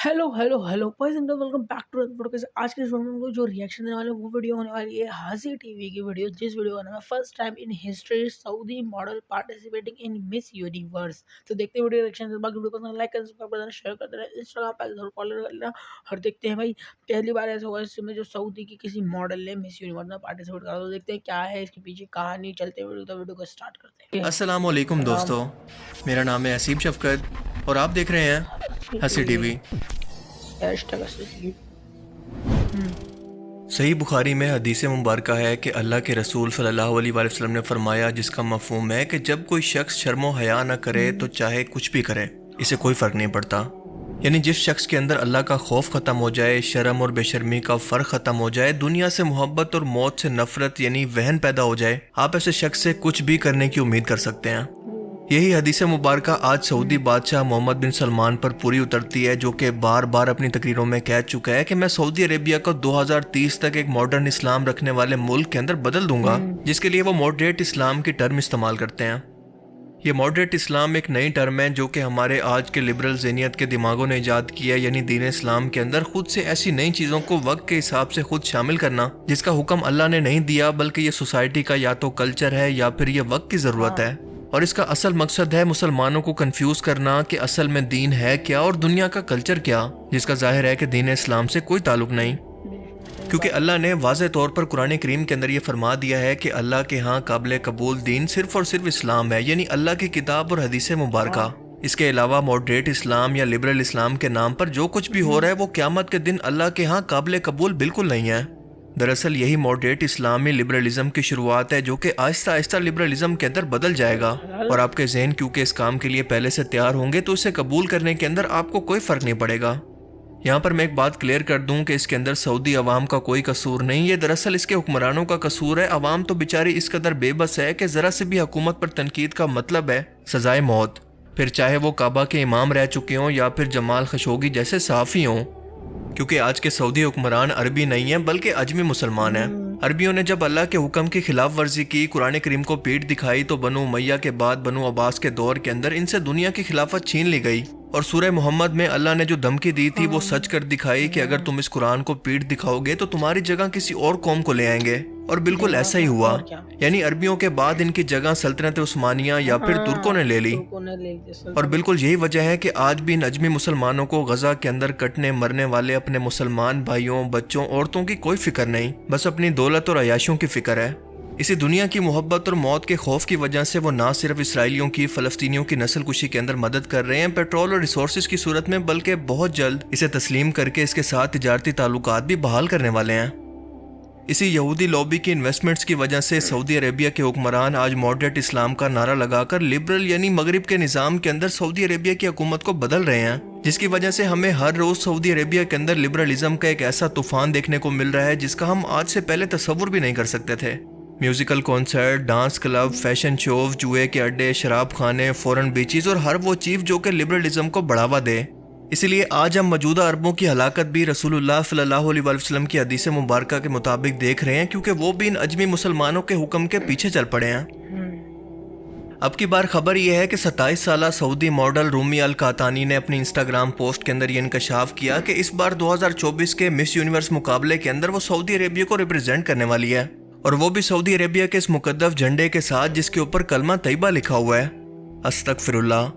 Hello hello hello boys and welcome back to podcast. आज के इस वीडियो में हम लोग जो रिएक्शन देने वाले हैं वो वीडियो होने वाली है हंसी टीवी की वीडियो, जिस वीडियो का नाम है first time in history Saudi model participating in miss universe. तो देखते हैं वीडियो रिएक्शन। बाकी वीडियो को लाइक कर, सब्सक्राइब कर देना, शेयर कर देना, इंस्टाग्राम पे जरूर फॉलो कर लेना। और देखते हैं भाई, पहली बार ऐसा हुआ इसमें जो सऊदी की किसी मॉडल ने मिस यूनिवर्स में पार्टिसिपेट करा। तो देखते हैं क्या है इसके पीछे कहानी। चलते हैं वीडियो को स्टार्ट करते हैं। अस्सलाम वालेकुम दोस्तों, मेरा नाम है असीब शफकत और आप देख रहे हैं हंसी टीवी। सही बुखारी में हदीस मुबारक है कि अल्लाह के रसूल सल्लल्लाहु अलैहि वसल्लम ने फरमाया, जिसका मफहूम है कि जब कोई शख्स शर्मो हया न करे तो चाहे कुछ भी करे, इसे कोई फ़र्क नहीं पड़ता। यानी जिस शख्स के अंदर अल्लाह का खौफ ख़त्म हो जाए, शर्म और बेशर्मी का फ़र्क ख़त्म हो जाए, दुनिया से मोहब्बत और मौत से नफ़रत यानी वहन पैदा हो जाए, आप ऐसे शख्स से कुछ भी करने की उम्मीद कर सकते हैं। यही हदीस मुबारक आज सऊदी बादशाह मोहम्मद बिन सलमान पर पूरी उतरती है, जो कि बार बार अपनी तकरीरों में कह चुका है कि मैं सऊदी अरेबिया को 2030 तक एक मॉडर्न इस्लाम रखने वाले मुल्क के अंदर बदल दूंगा, जिसके लिए वो मॉडरेट इस्लाम की टर्म इस्तेमाल करते हैं। ये मॉडरेट इस्लाम एक नई टर्म है जो कि हमारे आज के लिबरल ज़हनियत के दिमागों ने ईजाद किया, यानी दीन इस्लाम के अंदर खुद से ऐसी नई चीज़ों को वक्त के हिसाब से खुद शामिल करना जिसका हुक्म अल्लाह ने नहीं दिया, बल्कि ये सोसाइटी का या तो कल्चर है या फिर ये वक्त की ज़रूरत है। और इसका असल मकसद है मुसलमानों को कंफ्यूज करना कि असल में दीन है क्या और दुनिया का कल्चर क्या, जिसका जाहिर है कि दीन इस्लाम से कोई ताल्लुक नहीं। क्योंकि अल्लाह ने वाज़े तौर पर कुरान करीम के अंदर ये फरमा दिया है कि अल्लाह के यहाँ काबिल कबूल दीन सिर्फ और सिर्फ इस्लाम है, यानी अल्लाह की किताब और हदीस मुबारक। इसके अलावा मॉडरेट इस्लाम या लिबरल इस्लाम के नाम पर जो कुछ भी हो रहा है वो क़यामत के दिन अल्लाह के यहाँ काबिल कबूल बिल्कुल नहीं है। दरअसल यही मॉडरेट इस्लामी लिबरलिज्म की शुरुआत है, जो कि आहिस्ता आहिस्ता लिबरलिज्म के अंदर बदल जाएगा। और आपके जहन क्योंकि इस काम के लिए पहले से तैयार होंगे तो इसे कबूल करने के अंदर आपको कोई फ़र्क नहीं पड़ेगा। यहाँ पर मैं एक बात क्लियर कर दूं कि इसके अंदर सऊदी अवाम का कोई कसूर नहीं, ये दरअसल इसके हुक्मरानों का कसूर है। अवाम तो बेचारी इस कदर बेबस है कि ज़रा से भी हुकूमत पर तनकीद का मतलब है सजाए मौत, फिर चाहे वो काबा के इमाम रह चुके हों या फिर जमाल खशोगी जैसे सहाफ़ी हों। क्योंकि आज के सऊदी हुक्मरान अरबी नहीं है बल्कि अजमी मुसलमान हैं। अरबियों ने जब अल्लाह के हुक्म की खिलाफ वर्जी की, कुरान करीम को पीठ दिखाई, तो बनु उमैया के बाद बनु अब्बास के दौर के अंदर इनसे दुनिया की खिलाफत छीन ली गई। और सूरह मोहम्मद में अल्लाह ने जो धमकी दी थी वो सच कर दिखाई कि अगर तुम इस कुरान को पीठ दिखाओगे तो तुम्हारी जगह किसी और कौम को ले आएंगे। और बिल्कुल ऐसा ही हुआ, यानी अरबियों के बाद इनकी जगह सल्तनत उस्मानिया या फिर तुर्कों ने ले ली। और बिल्कुल यही वजह है कि आज भी इन अजमी मुसलमानों को गजा के अंदर कटने मरने वाले अपने मुसलमान भाइयों, बच्चों, औरतों की कोई फिक्र नहीं, बस अपनी दौलत और अयाशियों की फिक्र है। इसी दुनिया की मोहब्बत और मौत के खौफ की वजह से वो ना सिर्फ इसराइलियों की, फ़लस्तीनियों की नस्ल कुशी के अंदर मदद कर रहे हैं पेट्रोल और रिसोर्सेज की सूरत में, बल्कि बहुत जल्द इसे तस्लीम करके इसके साथ तिजारती ताल्लुकात भी बहाल करने वाले हैं। इसी यहूदी लॉबी की इन्वेस्टमेंट्स की वजह से सऊदी अरेबिया के हुक्मरान आज मॉडरेट इस्लाम का नारा लगाकर लिबरल यानी मगरिब के निज़ाम के अंदर सऊदी अरेबिया की हुकूमत को बदल रहे हैं, जिसकी वजह से हमें हर रोज़ सऊदी अरेबिया के अंदर लिबरलिज्म का एक ऐसा तूफान देखने को मिल रहा है जिसका हम आज से पहले तस्वुर भी नहीं कर सकते थे। Musical concert, dance club, fashion show, जुए के अड्डे, शराब खाने, फॉरेन बीचेस और हर वो चीज़ जो कि लिबरलिज्म को बढ़ावा दे। इसलिए आज हम मौजूदा अरबों की हलाकत भी रसूलुल्लाह सल्लल्लाहु अलैहि वसल्लम की हदीस मुबारक के मुताबिक देख रहे हैं, क्योंकि वो भी इन अजमी मुसलमानों के हुक्म के पीछे चल पड़े हैं। अब की बार खबर यह है कि 27 साला सऊदी मॉडल रूमी अल कातानी ने अपनी इंस्टाग्राम पोस्ट के अंदर ये इंकशाफ किया कि इस बार 2024 के मिस यूनिवर्स मुकाबले के अंदर वो सऊदी अरेबिया को रिप्रेजेंट करने वाली है, और वो भी सऊदी अरेबिया के इस मुकद्दस झंडे के साथ जिसके ऊपर कलमा तैयबा लिखा हुआ है, अस्तगफिरुल्लाह।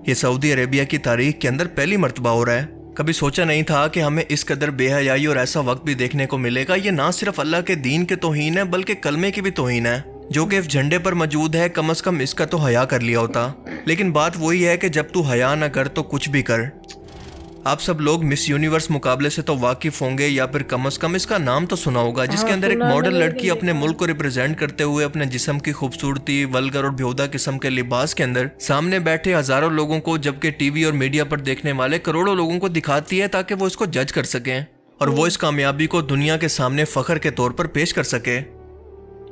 ये सऊदी अरेबिया की तारीख के अंदर पहली मर्तबा हो रहा है। कभी सोचा नहीं था कि हमें इस कदर बेहयाई और ऐसा वक्त भी देखने को मिलेगा। ये ना सिर्फ अल्लाह के दीन के तौहीन है बल्कि कलमे की भी तौहीन है, जो कि इस झंडे पर मौजूद है। कम अज कम इसका तो हया कर लिया होता, लेकिन बात वही है कि जब तू हया ना कर तो कुछ भी कर। आप सब लोग मिस यूनिवर्स मुकाबले से तो वाकिफ होंगे या फिर कम से कम इसका नाम तो सुना होगा, जिसके अंदर एक मॉडल लड़की अपने मुल्क को रिप्रेजेंट करते हुए अपने जिस्म की खूबसूरती, वल्गर और बेहुदा किस्म के लिबास के अंदर सामने बैठे हजारों लोगों को, जबकि टीवी और मीडिया पर देखने वाले करोड़ों लोगों को दिखाती है ताकि वो इसको जज कर सकें और वो इस कामयाबी को दुनिया के सामने फख्र के तौर पर पेश कर सके।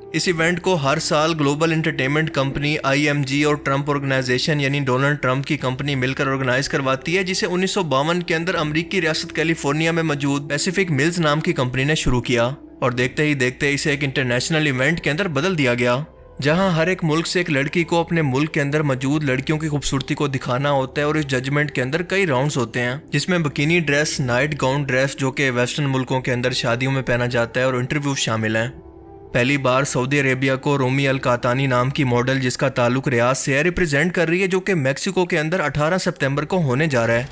इस इवेंट को हर साल ग्लोबल एंटरटेनमेंट कंपनी IMG और ट्रंप ऑर्गेनाइजेशन यानी डोनाल्ड ट्रंप की कंपनी मिलकर ऑर्गेनाइज करवाती है, जिसे 1952 के अंदर अमेरिकी रियासत कैलिफोर्निया में मौजूद पैसिफिक मिल्स नाम की कंपनी ने शुरू किया। और देखते ही देखते इसे एक इंटरनेशनल इवेंट के अंदर बदल दिया गया। जहां हर एक मुल्क से एक लड़की को अपने मुल्क के अंदर मौजूद लड़कियों की खूबसूरती को दिखाना होता है और इस जजमेंट के अंदर कई राउंड्स होते हैं जिसमें बकिनी ड्रेस, नाइट गाउन ड्रेस जो कि वेस्टर्न मुल्कों के अंदर शादियों में पहना जाता है और इंटरव्यू शामिल हैं। पहली बार सऊदी अरेबिया को रोमी अल कातानी नाम की मॉडल जिसका ताल्लुक रियाद से है रिप्रेजेंट कर रही है, जो कि मैक्सिको के अंदर 18 सितंबर को होने जा रहा है।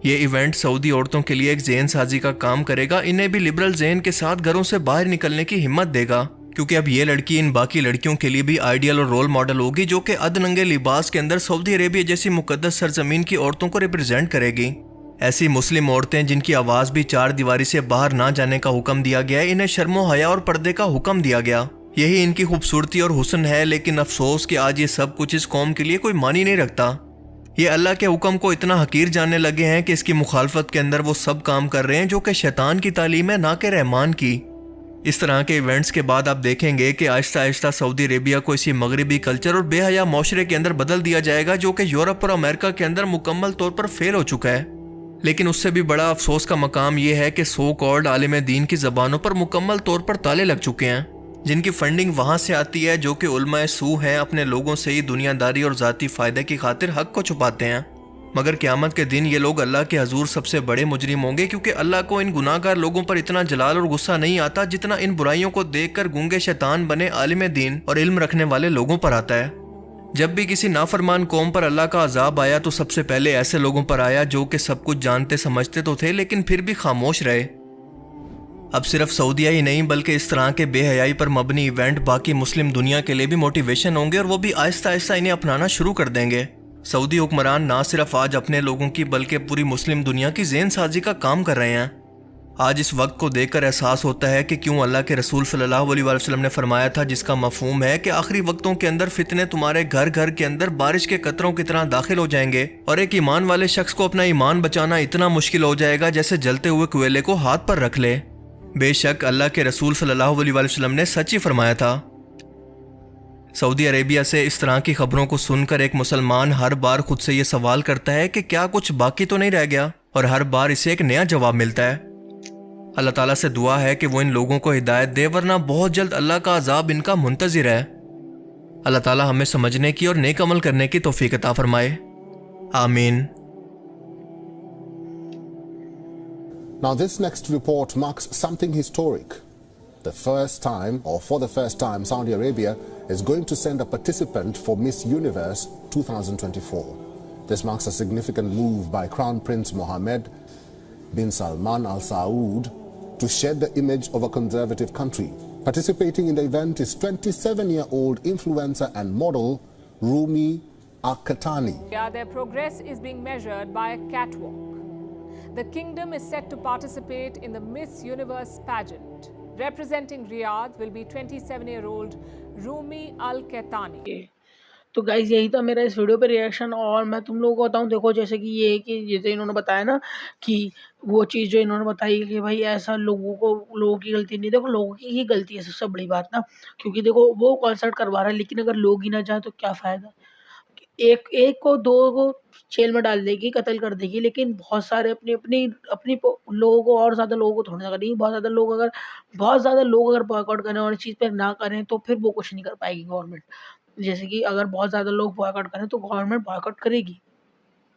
ये इवेंट सऊदी औरतों के लिए एक जेहन साजी का काम करेगा, इन्हें भी लिबरल जेहन के साथ घरों से बाहर निकलने की हिम्मत देगा, क्योंकि अब ये लड़की इन बाकी लड़कियों के लिए भी आइडियल और रोल मॉडल होगी जो कि अधनंगे लिबास के अंदर सऊदी अरेबिया जैसी मुकद्दस सरजमीन की औरतों को रिप्रेजेंट करेगी। ऐसी मुस्लिम औरतें जिनकी आवाज़ भी चार दीवारी से बाहर ना जाने का हुक्म दिया गया है, इन्हें शर्मो हया और पर्दे का हुक्म दिया गया। यही इनकी खूबसूरती और हुस्न है, लेकिन अफसोस कि आज ये सब कुछ इस कौम के लिए कोई मानी नहीं रखता। ये अल्लाह के हुक्म को इतना हकीर जानने लगे हैं कि इसकी मुखालफत के अंदर वो सब काम कर रहे हैं जो कि शैतान की तालीम है, ना कि रहमान की। इस तरह के इवेंट्स के बाद आप देखेंगे कि आहिस्ता आहिस्ता सऊदी अरेबिया को इसी मगरबी कल्चर और बेहया माशरे के अंदर बदल दिया जाएगा जो कि यूरोप और अमेरिका के अंदर मुकम्मल तौर पर फेल हो चुका है। लेकिन उससे भी बड़ा अफसोस का मकाम यह है कि सो कॉल्ड आलिम दीन की ज़बानों पर मुकम्मल तौर पर ताले लग चुके हैं, जिनकी फंडिंग वहाँ से आती है जो कि उलमाए सू हैं, अपने लोगों से ही दुनियादारी और ज़ाती फ़ायदे की खातिर हक को छुपाते हैं। मगर क़यामत के दिन ये लोग अल्लाह के हजूर सबसे बड़े मुजरिम होंगे, क्योंकि अल्लाह को इन गुनाहगार लोगों पर इतना जलाल और गुस्सा नहीं आता जितना इन बुराइयों को देखकर गूंगे शैतान बने आलिम दीन और इल्म रखने वाले लोगों पर आता है। जब भी किसी नाफरमान कौम पर अल्लाह का अजाब आया तो सबसे पहले ऐसे लोगों पर आया जो कि सब कुछ जानते समझते तो थे लेकिन फिर भी खामोश रहे। अब सिर्फ सऊदिया ही नहीं बल्कि इस तरह के बेहयाई पर मबनी इवेंट बाकी मुस्लिम दुनिया के लिए भी मोटिवेशन होंगे और वो भी आहिस्ता आहिस्ता इन्हें अपनाना शुरू कर देंगे। सऊदी हुक्मरान ना सिर्फ आज अपने लोगों की बल्कि पूरी मुस्लिम दुनिया की ज़हन साजी का काम कर रहे हैं। आज इस वक्त को देखकर एहसास होता है कि क्यों अल्लाह के रसूल सल्लल्लाहु अलैहि वसल्लम ने फरमाया था, जिसका मफहूम है कि आखिरी वक्तों के अंदर फितने तुम्हारे घर घर के अंदर बारिश के कतरों की तरह दाखिल हो जाएंगे और एक ईमान वाले शख्स को अपना ईमान बचाना इतना मुश्किल हो जाएगा जैसे जलते हुए कोयले को हाथ पर रख ले। बेशक अल्लाह के रसूल सल्लल्लाहु अलैहि वसल्लम ने सच ही फरमाया था। सऊदी अरेबिया से इस तरह की खबरों को सुनकर एक मुसलमान हर बार खुद से ये सवाल करता है कि क्या कुछ बाकी तो नहीं रह गया, और हर बार इसे एक नया जवाब मिलता है। अल्लाह ताला से दुआ है कि वो इन लोगों को हिदायत दे, वरना बहुत जल्द अल्लाह का अजाब इनका मुंतज़िर है। अल्लाह ताला हमें समझने की और नेक अमल करने की तौफीक अता फरमाए। आमीन। Now this next report marks something historic. The first time, or for the first time, Saudi Arabia is going to send a participant for Miss Universe 2024. This marks a significant move by Crown Prince Mohammed bin Salman Al Saud to shed the image of a conservative country. Participating in the event is 27-year-old influencer and model Rumi Al-Katani. Yeah, their progress is being measured by a catwalk. The kingdom is set to participate in the Miss Universe pageant. Representing Riyadh will be 27-year-old Rumi Al-Kahtani. तो guys यही था मेरा इस video पे reaction, और मैं तुम लोगों को बताऊं, देखो जैसे कि ये कि जैसे इन्होंने बताया ना कि वो चीज़ जो इन्होंने बताई कि भाई ऐसा लोगों की गलती नहीं, देखो लोगों की ही गलती है सबसे बड़ी बात ना, क्योंकि देखो वो कॉन्सर्ट करवा रहा है लेकिन अगर लोग ही ना जाए तो क्या फ़ायदा। एक एक को दो को जेल में डाल देगी, कत्ल कर देगी, लेकिन बहुत सारे लोगों को और ज़्यादा लोगों को थोड़ी ना करेगी। बहुत ज़्यादा लोग अगर बॉयकॉट करें और इस चीज़ पे ना करें तो फिर वो कुछ नहीं कर पाएगी गवर्नमेंट। जैसे कि अगर बहुत ज़्यादा लोग बॉयकॉट करें तो गवर्नमेंट बॉयकॉट करेगी,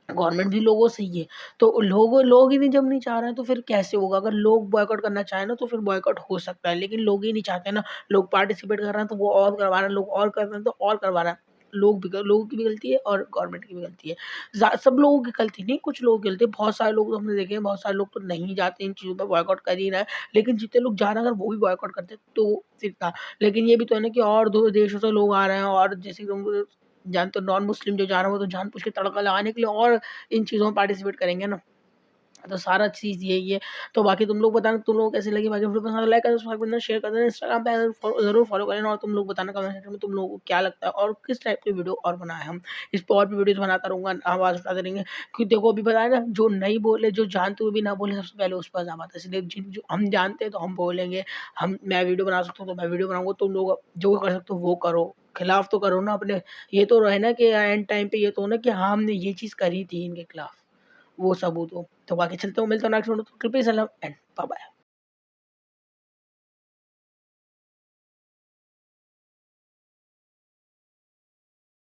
गवर्नमेंट भी लोगों से ही है। तो लोग ही नहीं, जब नहीं चाह रहे हैं तो फिर कैसे होगा। अगर लोग बॉयकॉट करना चाहें ना तो फिर बॉयकॉट हो सकता है, लेकिन लोग ही नहीं चाहते ना। लोग पार्टिसिपेट कर रहे हैं तो वो और करवा रहे हैं, लोग और कर रहे हैं तो और करवा रहे हैं। लोगों की भी गलती है और गवर्नमेंट की भी गलती है। सब लोगों की गलती नहीं, कुछ लोगों की गलती है। बहुत सारे लोग तो हमने देखे हैं, बहुत सारे लोग तो नहीं जाते इन चीज़ों पे, बॉयकॉट कर ही रहे हैं। लेकिन जितने लोग जा रहे हैं अगर वो भी बॉयकॉट करते तो फिर था। लेकिन ये भी तो है ना कि और दो देशों से लोग आ रहे हैं, और जैसे कि तुम जानते हो नॉन मुस्लिम जो जा रहे हैं वो तो जानबूझ के तड़का लगाने के लिए और इन चीज़ों में पार्टिसिपेट करेंगे ना। तो सारा चीज़ यही है। तो बाकी तुम लोग बताना तुम लोगों को कैसी लगी। बाकी वीडियो पसंद लाइक कर देना, शेयर कर देना, इंस्टाग्राम पे ज़रूर फॉलो कर लेना, और तुम लोग बताना कमेंट सेक्शन में तुम लोगों को क्या लगता है और किस टाइप की वीडियो और बनाए हम। इस पर और भी वीडियोज़ बनाता रहूँगा, आवाज़ उठाते रहेंगे, क्योंकि देखो अभी बताया ना, जो नहीं बोले, जो जानते हुए भी ना बोले, सबसे पहले उस पर अज़ाब आता है। इसलिए जो हम जानते हैं तो हम बोलेंगे। मैं वीडियो बना सकता हूँ तो मैं वीडियो बनाऊँगा, तुम लोग जो कर सकते हो वो करो, खिलाफ तो करो ना अपने। ये तो रहे ना कि एंड टाइम पे ये तो ना कि हाँ हमने ये चीज़ करी थी इनके खिलाफ, वो सबूत हो। तो बाकी चलते हो, मिलता हूँ नेक्स्ट वीडियो, तो सलाम एंड बाय बाय।